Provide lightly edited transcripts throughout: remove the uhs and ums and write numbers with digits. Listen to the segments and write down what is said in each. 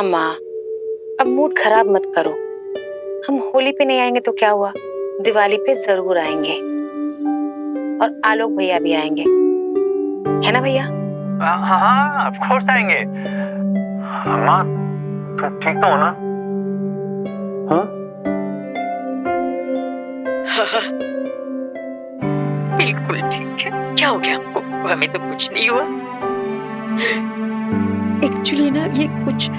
अच्छा माँ, अब मूड खराब मत करो। हम होली पे नहीं आएंगे तो क्या हुआ, दिवाली पे जरूर आएंगे। और आलोक भैया भी आएंगे, है ना भैया? हाँ ऑफ कोर्स आएंगे। अम्मा तुम ठीक तो हो ना? हाँ हाँ, बिल्कुल ठीक है। क्या हो गया हमको? हमें तो कुछ नहीं हुआ। एक्चुअली ना ये कुछ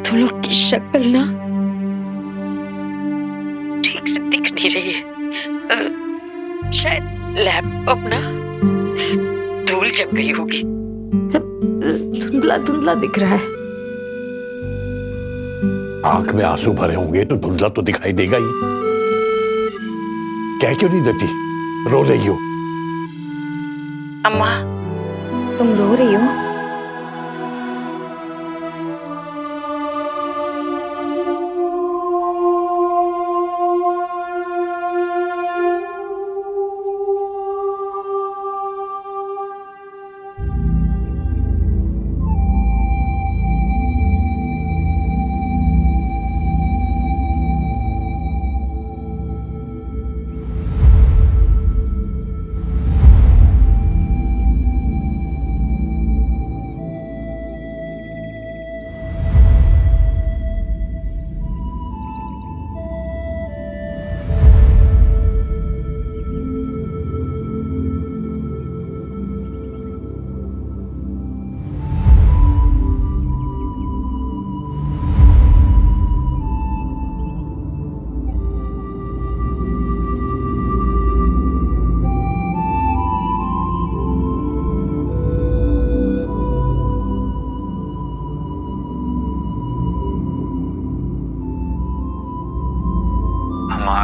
तुम लोग की शक्ल ना ठीक से दिख नहीं रही है। शायद लैपटॉप ना धूल जम गई होगी। सब धुंधला धुंधला दिख रहा है। आंख में आंसू भरे होंगे तो धुंधला तो दिखाई देगा ही। कह क्यों नहीं देती, रो रही हो? अम्मा, तुम रो रही हो?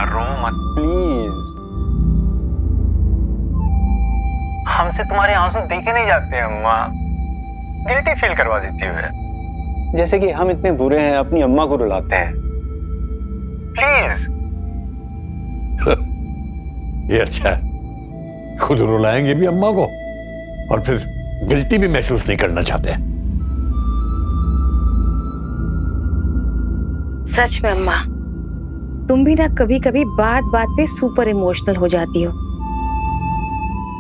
रो मत प्लीज। हमसे तुम्हारे आंसू देखे नहीं जाते अम्मा। गिल्टी फील करवा देती है, जैसे कि हम इतने बुरे हैं अपनी अम्मा को रुलाते हैं। प्लीज। ये अच्छा है, खुद रुलाएंगे भी अम्मा को और फिर गिल्टी भी महसूस नहीं करना चाहते हैं। सच में अम्मा, तुम भी ना कभी कभी बात बात पे सुपर इमोशनल हो जाती हो।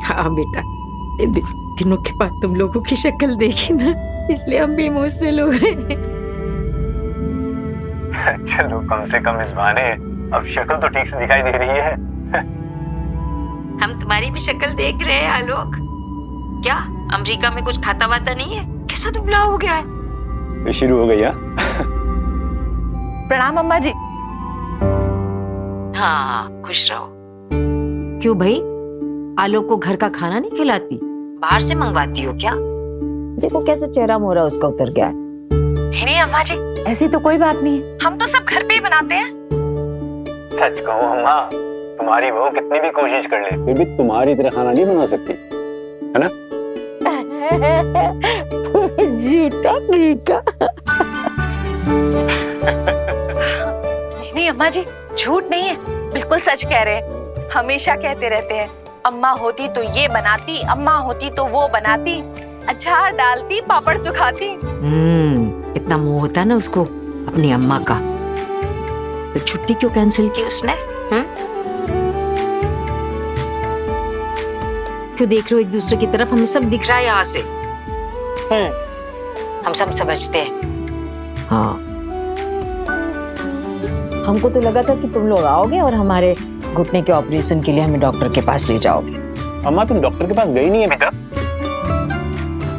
हाँ बेटा, दिनों के बाद तुम लोगों की शक्ल देखी ना, इसलिए हम भी इमोशनल हो गए। चलो कम से कम इस बहाने अब शक्ल तो ठीक से दिखाई दे रही है। हम तुम्हारी भी शक्ल देख रहे हैं आलोक। क्या अमेरिका में कुछ खाता वाता नहीं है? कैसा दुबला हो गया है? शुरू हो गई है। प्रणाम अम्मा जी। हाँ खुश रहो। क्यों भाई, आलोक को घर का खाना नहीं खिलाती, बाहर से मंगवाती हो क्या? देखो कैसे चेहरा मोहरा उसका उतर गया है। नहीं अम्मा जी, ऐसी तो कोई बात नहीं है, हम तो सब घर पे ही बनाते हैं। सच कहो अम्मा, तुम्हारी बहू कितनी भी कोशिश कर ले फिर भी तुम्हारी तरह खाना नहीं बना सकती, है ना? झूठा का। नहीं अम्मा जी, झूठ नहीं है, बिल्कुल सच कह रहे हैं। हमेशा कहते रहते हैं, अम्मा होती तो ये बनाती, अम्मा होती तो वो बनाती, अचार डालती, पापड़ सुखाती। इतना मोह होता ना उसको अपनी अम्मा का, तो छुट्टी क्यों कैंसिल की उसने? क्यों देख रहे हो एक दूसरे की तरफ? हमें सब दिख रहा है यहाँ से। हम सब समझते हैं। हाँ, हमको तो लगा था कि तुम लोग आओगे और हमारे घुटने के ऑपरेशन के लिए हमें डॉक्टर के पास ले जाओगे। अम्मा तुम डॉक्टर के पास गई नहीं है बेटा?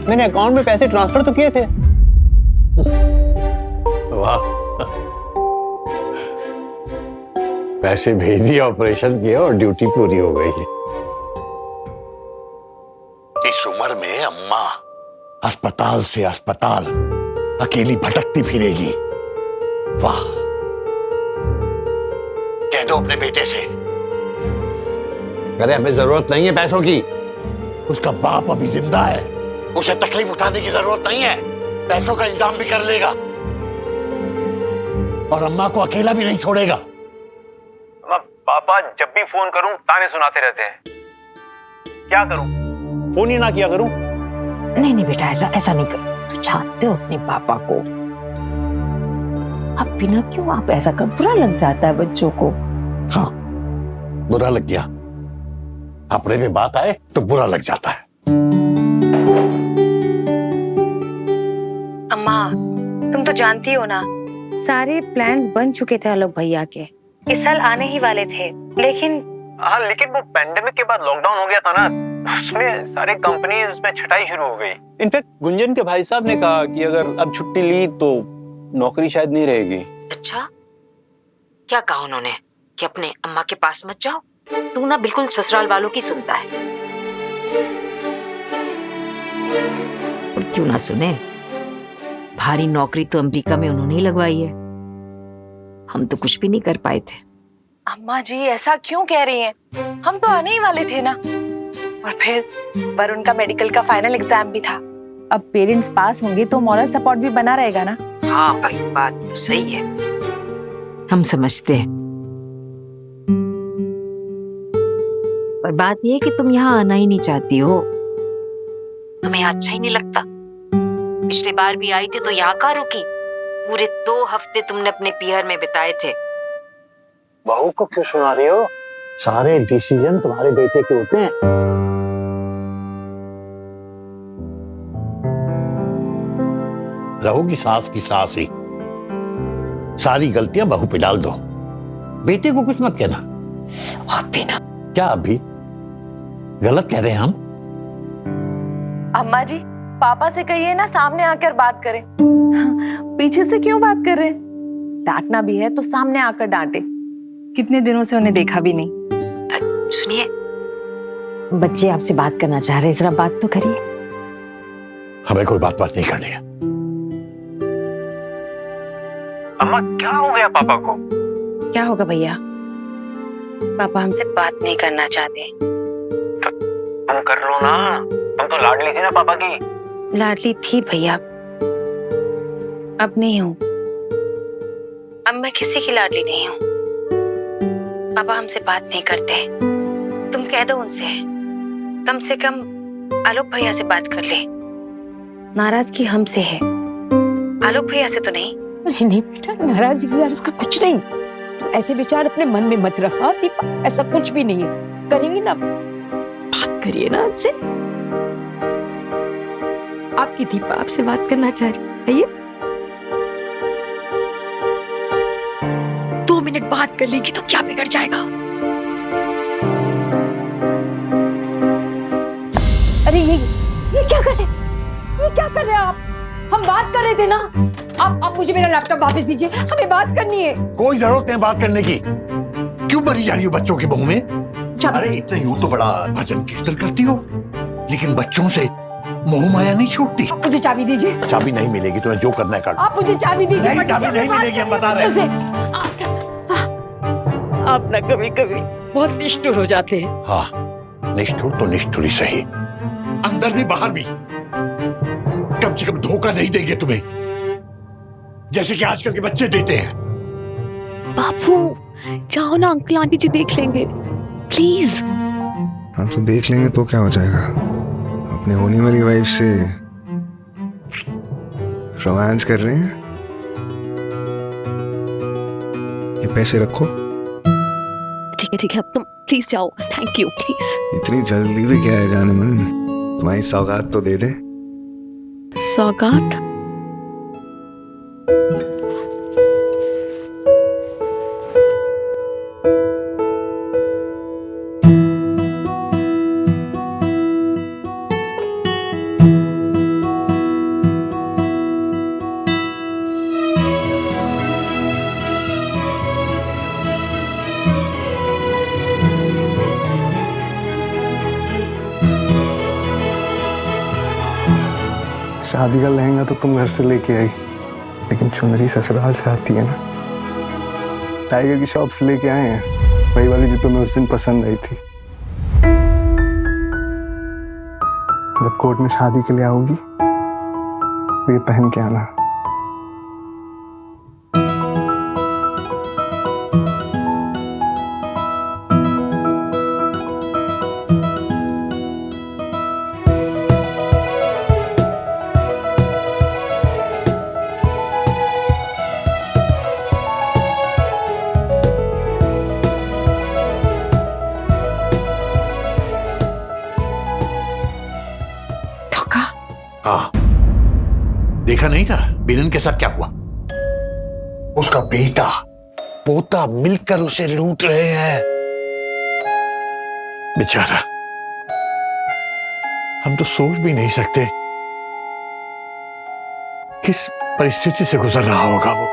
मैंने अकाउंट में पैसे ट्रांसफर तो किए थे। वाह, पैसे भेज दिए, ऑपरेशन किया और ड्यूटी पूरी हो गई। इस उम्र में अम्मा अस्पताल से अस्पताल अकेली भटकती फिरेगी। वाह, कह दो अपने बेटे से, अरे हमें जरूरत नहीं है पैसों की, उसका बाप अभी जिंदा है, उसे तकलीफ उठाने की जरूरत नहीं है, पैसों का इंतजाम भी कर लेगा और अम्मा को अकेला भी नहीं छोड़ेगा। अम्मा पापा जब भी फोन करूं ताने सुनाते रहते हैं, क्या करूं? फोन ही ना किया करूं? नहीं नहीं बेटा, ऐसा नहीं कर। जानते हो अपने पापा को। अब बिना क्यों आप ऐसा कर, बुरा लग जाता है बच्चों को। हाँ, बुरा लग गया। अपने में बात आए तो बुरा लग जाता है। अम्मा, तुम तो जानती हो ना, सारे प्लान्स बन चुके थे आलोक भैया के। इस साल आने ही वाले थे, लेकिन हाँ, लेकिन वो पैंडेमिक के बाद लॉकडाउन हो गया था ना, उसमें सारे कंपनीज में छटाई शुरू हो गई। इनफैक्ट गुंजन के भाई साहब ने कहा कि अगर अब छुट्टी ली तो नौकरी शायद नहीं रहेगी। अच्छा, क्या कहा उन्होंने कि अपने अम्मा के पास मत जाओ? तू ना बिल्कुल ससुराल वालों की सुनता है। और क्यों ना सुने, भारी नौकरी तो अमेरिका में उन्होंने ही लगवाई है, हम तो कुछ भी नहीं कर पाए थे। अम्मा जी ऐसा क्यों कह रही हैं? हम तो आने ही वाले थे ना। और फिर वरुण का मेडिकल का फाइनल एग्जाम भी था। अब पेरेंट्स पास होंगे तो मॉरल सपोर्ट भी बना रहेगा ना। हाँ भाई, बात तो सही है, हम समझते हैं। पर बात यह है कि तुम यहाँ आना ही नहीं चाहती हो, तुम्हें अच्छा ही नहीं लगता। पिछली बार भी आई थी तो यहाँ का रुकी, पूरे 2 हफ्ते तुमने अपने पीहर में बिताए थे। बहू को क्यों सुना रही हो? सारे डिसीजन तुम्हारे बेटे के होते हैं। रहोगी सास की सास ही, सारी गलतियां बहू पे डाल दो, बेटे को कुछ मत कहना। अभी ना, क्या अभी गलत कह रहे हैं हम? अम्मा जी, पापा से कहिए ना सामने आकर बात करें। पीछे से क्यों बात कर रहे? डांटना भी है तो सामने आकर डांटे। कितने दिनों से उन्हें देखा भी नहीं। सुनिए, बच्चे आपसे बात करना चाह रहे, जरा बात तो करिए। हमें कोई बात नहीं करनी है। अम्मा, क्या हो गया पापा को? क्या होगा भैया? पापा हमसे बात नहीं करना चाहते। तुम कर लो ना, तुम तो लाडली थी ना पापा की। लाडली थी भैया, अब नहीं हूँ। अब मैं किसी की लाडली नहीं हूँ। पापा हमसे बात नहीं करते। तुम कह दो उनसे, कम से कम आलोक भैया से बात कर ले। नाराजगी हमसे है, आलोक भैया से तो नहीं। अरे नहीं बेटा, नाराजगी यार इसका कुछ नहीं। तो ऐसे विचार अपने मन में मत रखा दीपा, ऐसा कुछ भी नहीं है। करेंगे ना, बात करिए ना आपसे। आपकी दीपा आपसे बात करना चाह रही है। 2 मिनट बात कर लेंगी तो क्या बिगड़ जाएगा? अरे ये क्या कर रहे हैं? ये क्या कर रहे हैं आप? हम बात कर रहे थे ना। आप मुझे मेरा लैपटॉप वापस दीजिए, हमें बात करनी है। कोई जरूरत नहीं बात करने की। क्यों मरी जा रही हो बच्चों के मुंह में? अरे इतने यूं तो बड़ा भजन कीर्तन करती हो, लेकिन बच्चों से मोह माया नहीं छूटती। आप मुझे चाबी दीजिए। चाबी नहीं मिलेगी, तुम्हें जो करना है कर। आप मुझे चाबी दीजिए। नहीं, चाबी नहीं मिलेगी, हम बता रहे हैं। आप ना कभी कभी बहुत निष्ठुर हो जाते हैं। हाँ, निष्ठुर तो निष्ठुर ही सही, अंदर भी बाहर भी। कम से कम धोखा नहीं देंगे तुम्हें, जैसे कि आजकल के बच्चे देते हैं। बापू जाओ ना, अंकल आंटी जी देख लेंगे प्लीज। आप तो देख लेंगे तो क्या हो जाएगा? अपने होने वाली वाइफ से रोमांस कर रहे हैं। ये पैसे रखो। ठीक है, अब तुम प्लीज जाओ। Thank you, please. इतनी जल्दी भी क्या है जाने मन? तुम्हारी सौगात तो दे दे। सौगात? शादी का लहंगा तो तुम घर से लेके आई, लेकिन चुनरी ससुराल से आती है ना। टाइगर की शॉप से लेके आए हैं, वही वाली जो तुम्हें उस दिन पसंद आई थी। जब कोर्ट में शादी के लिए आओगी तो ये पहन के आना। देखा नहीं था बिरन के साथ क्या हुआ? उसका बेटा पोता मिलकर उसे लूट रहे हैं। बेचारा, हम तो सोच भी नहीं सकते किस परिस्थिति से गुजर रहा होगा वो।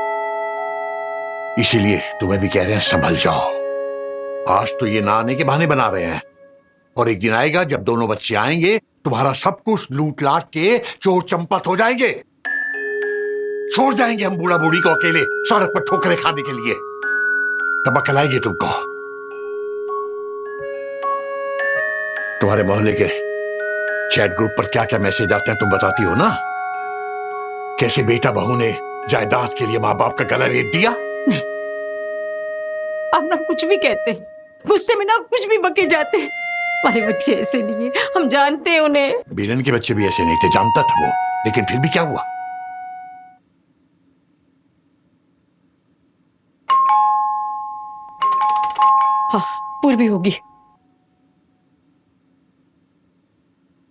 इसीलिए तुम्हें भी कह रहे हैं संभल जाओ। आज तो ये ना आने के बहाने बना रहे हैं, और एक दिन आएगा जब दोनों बच्चे आएंगे, तुम्हारा सब कुछ लूट लाट के चोर चंपत हो जाएंगे। छोड़ जाएंगे हम बूढ़ा बूढ़ी को अकेले सड़क पर ठोकरें खाने के लिए। तब अकल आएगी तुमको। तुम्हारे मोहल्ले के चैट ग्रुप पर क्या क्या मैसेज आते हैं तुम बताती हो ना? कैसे बेटा बहू ने जायदाद के लिए माँ बाप का गला रेत दिया। नहीं, आप ना कुछ भी कहते हैं, गुस्से में ना कुछ भी बके जाते हैं। हमारे बच्चे ऐसे नहीं है, हम जानते हैं उन्हें। बीरन के बच्चे भी ऐसे नहीं थे, जानता था वो, लेकिन फिर भी क्या हुआ? हाँ, पूर्वी होगी।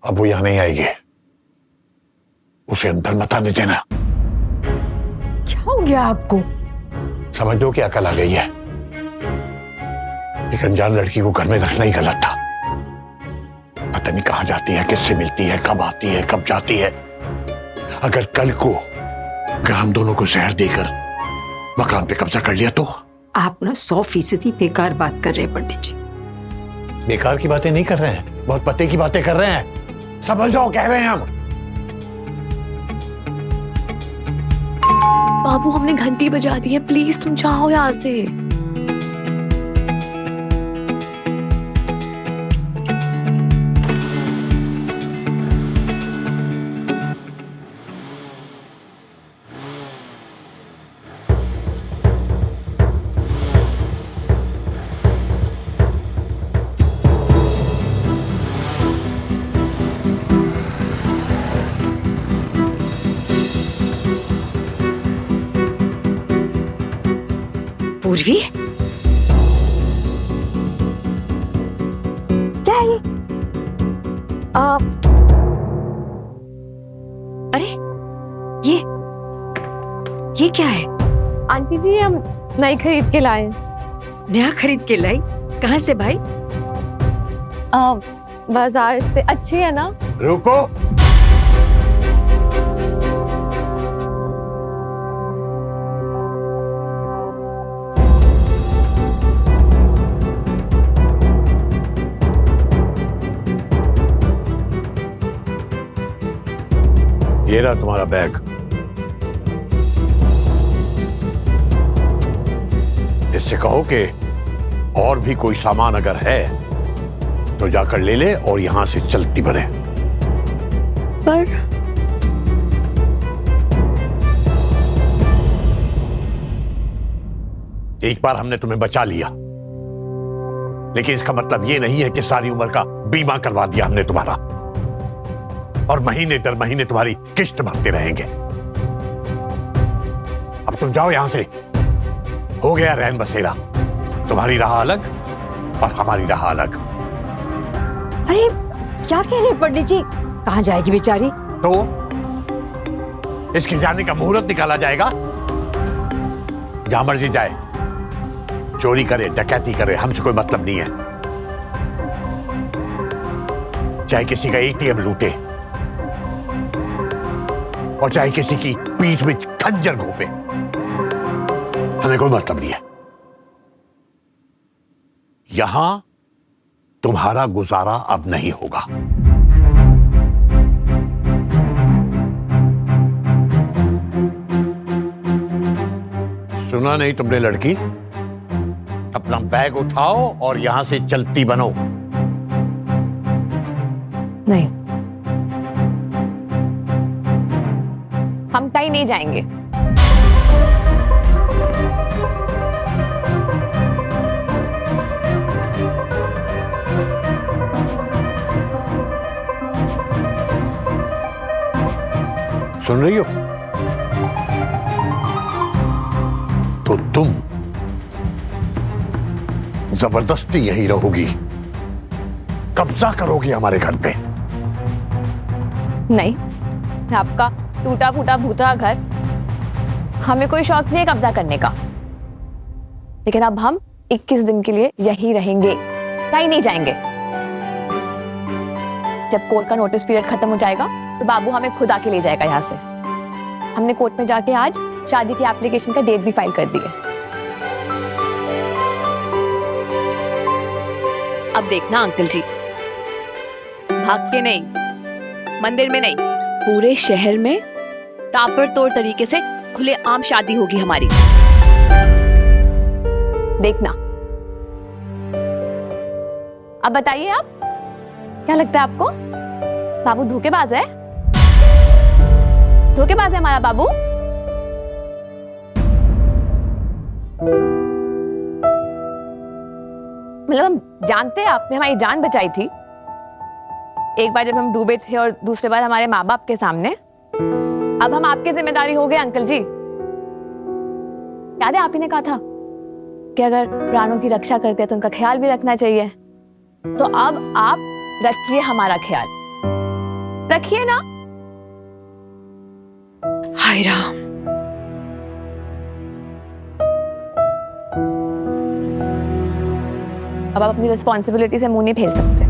अब वो यहां नहीं आएगी, उसे अंदर मत आने देना। क्या हो गया आपको? समझ लो कि अकल आ गई है। एक अनजान लड़की को घर में रखना ही गलत था। पता नहीं कहां जाती है, किससे मिलती है, कब आती है, कब जाती है। अगर कल को हम दोनों को जहर देकर मकान पे कब्जा कर लिया तो? आप ना 100% बेकार बात कर रहे हैं पंडित जी। बेकार की बातें नहीं कर रहे हैं, बहुत पते की बातें कर रहे हैं। समझ जाओ कह रहे हैं हम। बाबू हमने घंटी बजा दी है, प्लीज तुम जाओ यहाँ से। पूर्वी, क्या है ये? अरे ये क्या है? आंटी जी हम नई खरीद के लाए। नया खरीद के लाई? कहाँ से भाई? बाजार से। अच्छी है ना? रुको, ये रहा तुम्हारा बैग। इससे कहो कि और भी कोई सामान अगर है तो जाकर ले ले और यहां से चलती बने। पर एक बार हमने तुम्हें बचा लिया, लेकिन इसका मतलब ये नहीं है कि सारी उम्र का बीमा करवा दिया हमने तुम्हारा, और महीने दर महीने तुम्हारी किस्त भरते रहेंगे। अब तुम जाओ यहां से, हो गया रहन बसेरा। तुम्हारी राह अलग और हमारी राह अलग। अरे क्या कह रहे हैं पंडित जी? कहाँ जाएगी बेचारी? तो इसके जाने का मुहूर्त निकाला जाएगा, जहां मर्जी जाए, चोरी करे डकैती करे, हमसे कोई मतलब नहीं है। चाहे किसी का एटीएम लूटे और चाहे किसी की पीठ में खंजर घोंपे, हमें कोई मतलब नहीं है। यहां तुम्हारा गुजारा अब नहीं होगा। सुना नहीं तुमने लड़की? अपना बैग उठाओ और यहां से चलती बनो। नहीं, हम कहीं नहीं जाएंगे। सुन रही हो? तो तुम जबरदस्ती यही रहोगी, कब्जा करोगी हमारे घर पे। नहीं, मैं आपका टूटा फूटा भूतरा घर, हमें कोई शौक नहीं है कब्जा करने का, लेकिन अब हम 21 दिन के लिए यही रहेंगे, कहीं नहीं जाएंगे। जब कोर्ट का नोटिस पीरियड खत्म हो जाएगा तो बाबू हमें खुद आके ले जाएगा यहाँ से। हमने कोर्ट में जाके आज शादी की एप्लीकेशन का डेट भी फाइल कर दी है। अब देखना अंकल जी, भाग के नहीं, मंदिर में नहीं, पूरे शहर में ताबड़तोड़ तरीके से खुले आम शादी होगी हमारी। देखना। अब बताइए आप, क्या लगता है आपको? बाबू धोखेबाज है? धोखेबाज है हमारा बाबू? मतलब हम जानते हैं आपने हमारी जान बचाई थी, एक बार जब हम डूबे थे और दूसरी बार हमारे माँ बाप के सामने। अब हम आपकी जिम्मेदारी हो गए अंकल जी। याद है आप ही ने कहा था कि अगर प्राणों की रक्षा करते हैं तो उनका ख्याल भी रखना चाहिए। तो अब आप रखिए हमारा ख्याल, रखिए ना। हाय राम। अब आप अपनी रिस्पॉन्सिबिलिटी से मुंह नहीं फेर सकते।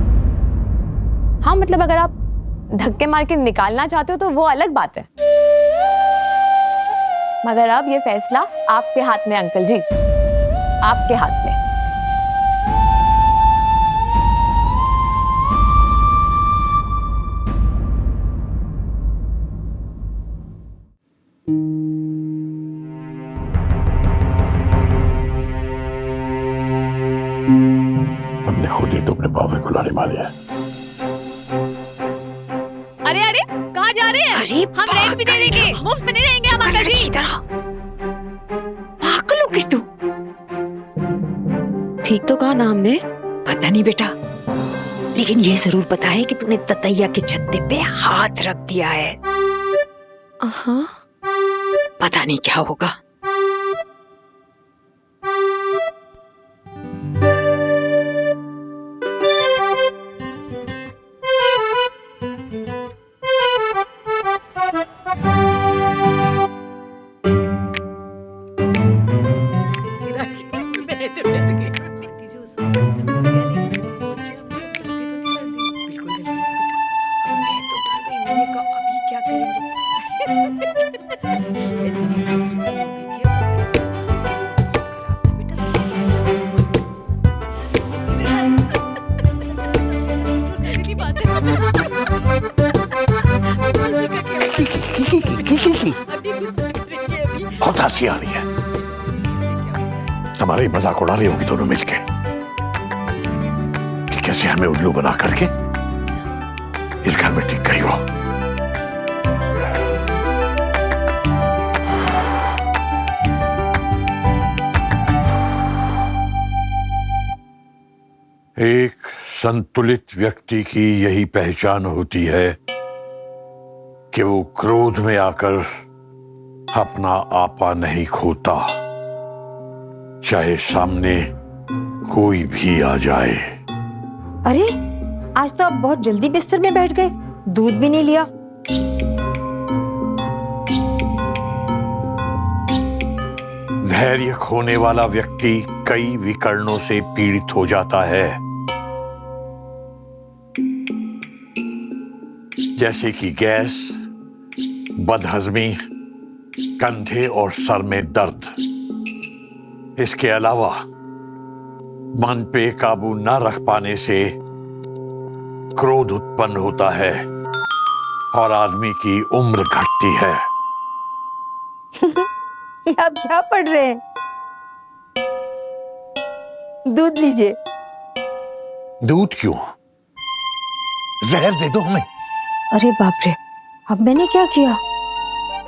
हाँ मतलब अगर आप धक्के मार के निकालना चाहते हो तो वो अलग बात है, मगर अब ये फैसला आपके हाथ में अंकल जी, आपके हाथ में। हमने खुद ही तुमने पाँव में गुलारी मारी है। अरे अरे कहाँ जा रहे हैं? अरे हम रेंट भी दे देंगे, मुफ्त में नहीं रहेंगे हम अंकल जी। इधर आ। पागल हो गई तू? ठीक तो कहा ना हमने? पता नहीं बेटा, लेकिन ये जरूर पता है कि तूने ततैया के छत्ते पे हाथ रख दिया है। हाँ पता नहीं क्या होगा। बहुत हंसी आ रही है। हमारी मजाक उड़ा रही होगी दोनों मिलके कि कैसे हमें उल्लू बना करके इस घर में टिक गई हो। एक संतुलित व्यक्ति की यही पहचान होती है कि वो क्रोध में आकर अपना आपा नहीं खोता, चाहे सामने कोई भी आ जाए। अरे आज तो आप बहुत जल्दी बिस्तर में बैठ गए, दूध भी नहीं लिया। धैर्य खोने वाला व्यक्ति कई विकर्णों से पीड़ित हो जाता है, जैसे कि गैस, बदहजमी, कंधे और सर में दर्द। इसके अलावा मन पे काबू न रख पाने से क्रोध उत्पन्न होता है और आदमी की उम्र घटती है। ये आप क्या पढ़ रहे हैं? दूध लीजिए। दूध क्यों? जहर दे दो हमें। अरे बाप रे, अब मैंने क्या किया?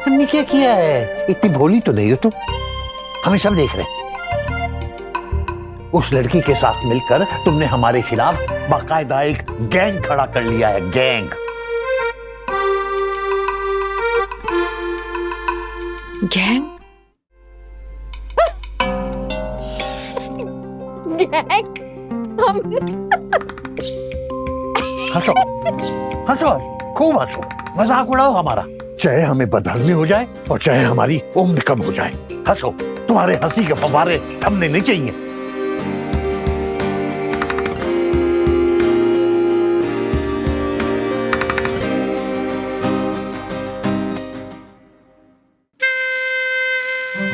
हमने क्या किया है? इतनी भोली तो नहीं हो तुम, हमें सब देख रहे हैं। उस लड़की के साथ मिलकर तुमने हमारे खिलाफ बाकायदा एक गैंग खड़ा कर लिया है। गैंग। गैंग? गैंग? हंसो हंसो, खूब हंसो, मजाक उड़ाओ हमारा। चाहे हमें बदहजमी हो जाए और चाहे हमारी उम्र कम हो जाए। हंसो, तुम्हारे हंसी के फव्वारे थमने नहीं चाहिए।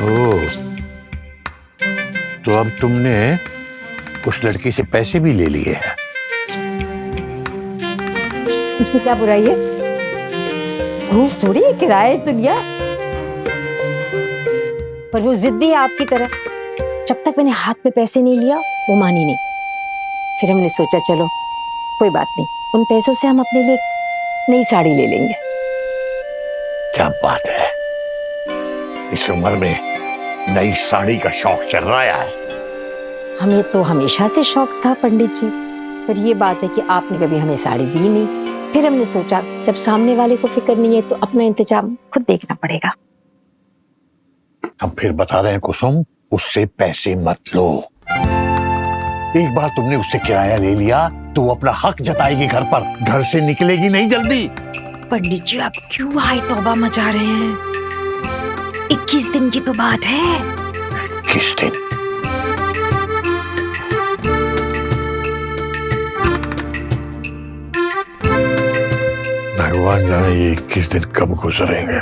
ओह, तो अब तुमने उस लड़की से पैसे भी ले लिए हैं। इसमें क्या बुराई है? घूस थोड़ी है, किराए तो लिया। पर वो जिद्दी है आपकी तरह। जब तक मैंने हाथ पे पैसे नहीं लिया वो मानी नहीं। फिर हमने सोचा चलो कोई बात नहीं, उन पैसों से हम अपने लिए नई साड़ी ले लेंगे। क्या बात है, इस उम्र में नई साड़ी का शौक चल रहा है। हमें तो हमेशा से शौक था पंडित जी, पर ये बात है कि आपने कभी हमें साड़ी दी नहीं। फिर हमने सोचा जब सामने वाले को फिक्र नहीं है तो अपना इंतजाम खुद देखना पड़ेगा। हम फिर बता रहे हैं कुसुम, उससे पैसे मत लो। एक बार तुमने उससे किराया ले लिया तो वो अपना हक जताएगी घर पर, घर से निकलेगी नहीं जल्दी। पंडित जी आप क्यों हाय तौबा मचा रहे हैं? 21 दिन की तो बात है। किस दिन? भगवान जाने ये 21 दिन कब गुजरेंगे।